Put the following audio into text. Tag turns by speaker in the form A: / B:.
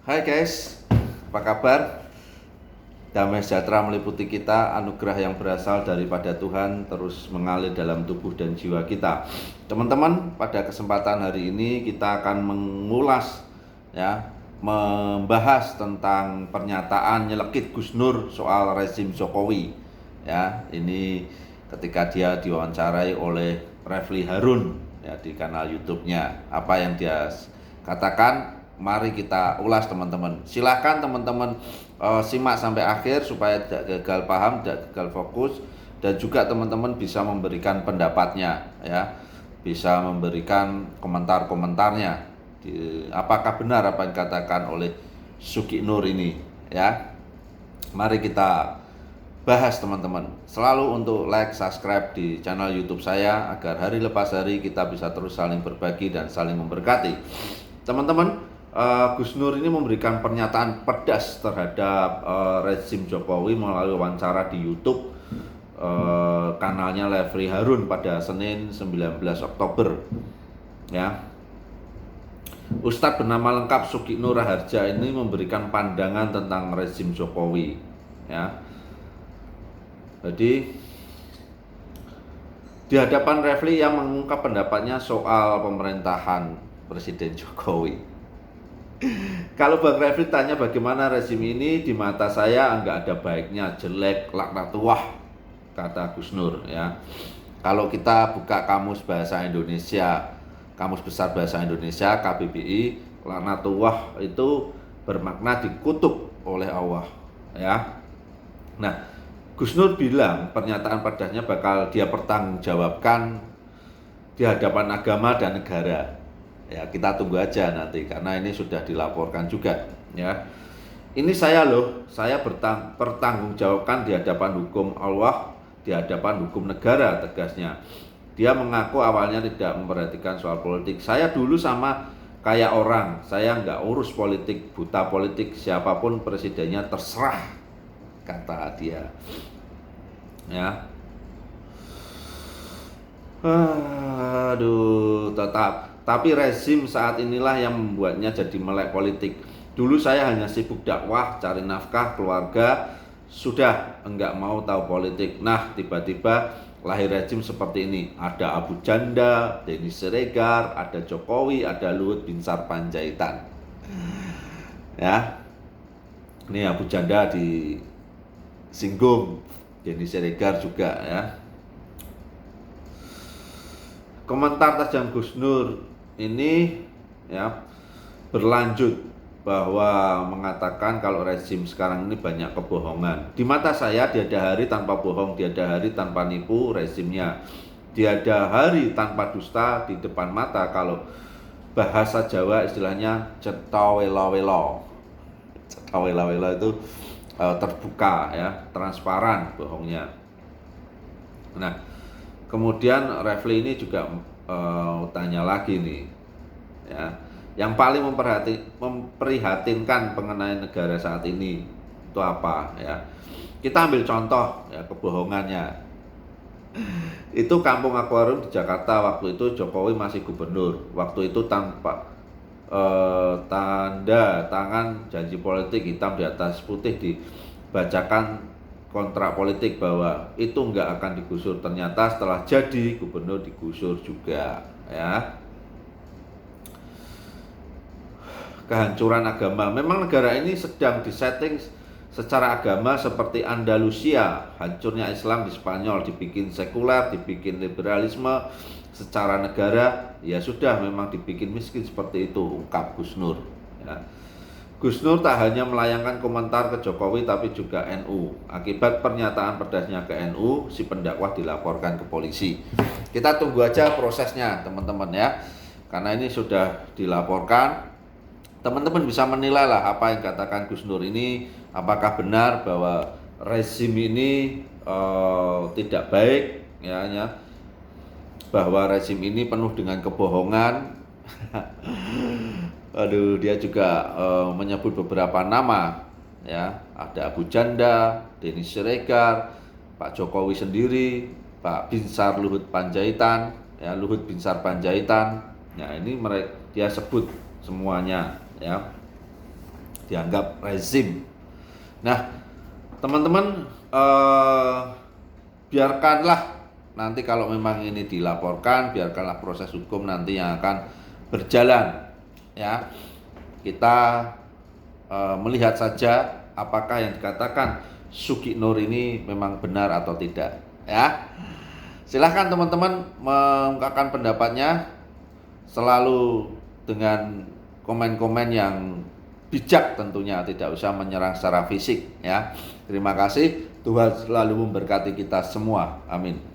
A: Hai guys, apa kabar? Damai sejahtera meliputi kita, anugerah yang berasal daripada Tuhan terus mengalir dalam tubuh dan jiwa kita. Teman-teman, pada kesempatan hari ini kita akan mengulas membahas tentang pernyataan nyelekit Gus Nur soal rezim Jokowi. Ya, ini ketika dia diwawancarai oleh Refli Harun ya di kanal YouTube-nya. Apa yang dia katakan? Mari kita ulas teman-teman. Silahkan teman-teman simak sampai akhir supaya tidak gagal paham, tidak gagal fokus, dan juga teman-teman bisa memberikan pendapatnya ya, bisa memberikan komentar-komentarnya. Apakah benar apa yang dikatakan oleh Suki Nur ini ya? Mari kita bahas teman-teman. Selalu untuk like, subscribe di channel YouTube saya agar hari lepas hari kita bisa terus saling berbagi dan saling memberkati. Teman-teman, Gus Nur ini memberikan pernyataan pedas terhadap rezim Jokowi melalui wawancara di YouTube kanalnya Refli Harun pada Senin 19 Oktober. Ya. Ustadz bernama lengkap Suki Nur Raharja ini memberikan pandangan tentang rezim Jokowi. Ya. Jadi di hadapan Refli yang mengungkap pendapatnya soal pemerintahan Presiden Jokowi. Kalau Bang Refli tanya bagaimana rezim ini, di mata saya enggak ada baiknya, jelek, laknatullah, kata Gus Nur ya. Kalau kita buka kamus bahasa Indonesia, Kamus Besar Bahasa Indonesia KBBI, laknatullah itu bermakna dikutuk oleh Allah ya. Nah, Gus Nur bilang pernyataan pedasnya bakal dia pertanggungjawabkan di hadapan agama dan negara. Ya, kita tunggu aja nanti karena ini sudah dilaporkan juga ya. Ini saya bertanggungjawabkan di hadapan hukum Allah, di hadapan hukum negara, tegasnya. Dia mengaku awalnya tidak memperhatikan soal politik. Saya dulu sama kayak orang, saya nggak urus politik, buta politik, siapapun presidennya terserah, kata dia. Ya. Aduh, tapi rezim saat inilah yang membuatnya jadi melek politik. Dulu saya hanya sibuk dakwah, cari nafkah, keluarga, sudah enggak mau tahu politik. Nah, tiba-tiba lahir rezim seperti ini. Ada Abu Janda, Denny Siregar, ada Jokowi, ada Luhut Binsar Panjaitan. Ya, ini Abu Janda disinggung, Denny Siregar juga ya. Komentar tajam Gus Nur ini ya berlanjut bahwa mengatakan kalau rezim sekarang ini banyak kebohongan. Di mata saya tiada hari tanpa bohong, tiada hari tanpa nipu rezimnya. Tiada hari tanpa dusta di depan mata, kalau bahasa Jawa istilahnya cetawelo-welo. Cetawelo-welo itu terbuka ya, transparan bohongnya. Nah, kemudian Refli ini juga tanya lagi nih, ya, yang paling memprihatinkan mengenai negara saat ini itu apa? Ya, kita ambil contoh ya kebohongannya. Itu Kampung Akuarium di Jakarta waktu itu Jokowi masih gubernur. Waktu itu tanpa tanda tangan janji politik hitam di atas putih dibacakan kontrak politik bahwa itu nggak akan digusur. Ternyata setelah jadi gubernur digusur juga ya. Kehancuran agama. Memang negara ini sedang disetting secara agama seperti Andalusia. Hancurnya Islam di Spanyol, dibikin sekuler, dibikin liberalisme. Secara negara ya sudah memang dibikin miskin seperti itu, ungkap Gus Nur ya. Gus Nur tak hanya melayangkan komentar ke Jokowi tapi juga NU. Akibat pernyataan pedasnya ke NU, si pendakwah dilaporkan ke polisi. Kita tunggu aja prosesnya teman-teman ya. Karena ini sudah dilaporkan. Teman-teman bisa menilai lah apa yang katakan Gus Nur ini. Apakah benar bahwa rezim ini tidak baik ya. Bahwa rezim ini penuh dengan kebohongan. Aduh, dia juga menyebut beberapa nama ya, ada Abu Janda, Denny Siregar, Pak Jokowi sendiri, Pak Binsar Luhut Panjaitan, ya Luhut Binsar Panjaitan. Ya, ini dia sebut semuanya ya. dianggap rezim. Nah, teman-teman, biarkanlah nanti kalau memang ini dilaporkan, biarkanlah proses hukum nanti yang akan berjalan, ya. Kita melihat saja apakah yang dikatakan Sugi Nur ini memang benar atau tidak, ya. Silahkan teman-teman mengungkapkan pendapatnya selalu dengan komen-komen yang bijak tentunya, tidak usah menyerang secara fisik, ya. Terima kasih, Tuhan selalu memberkati kita semua. Amin.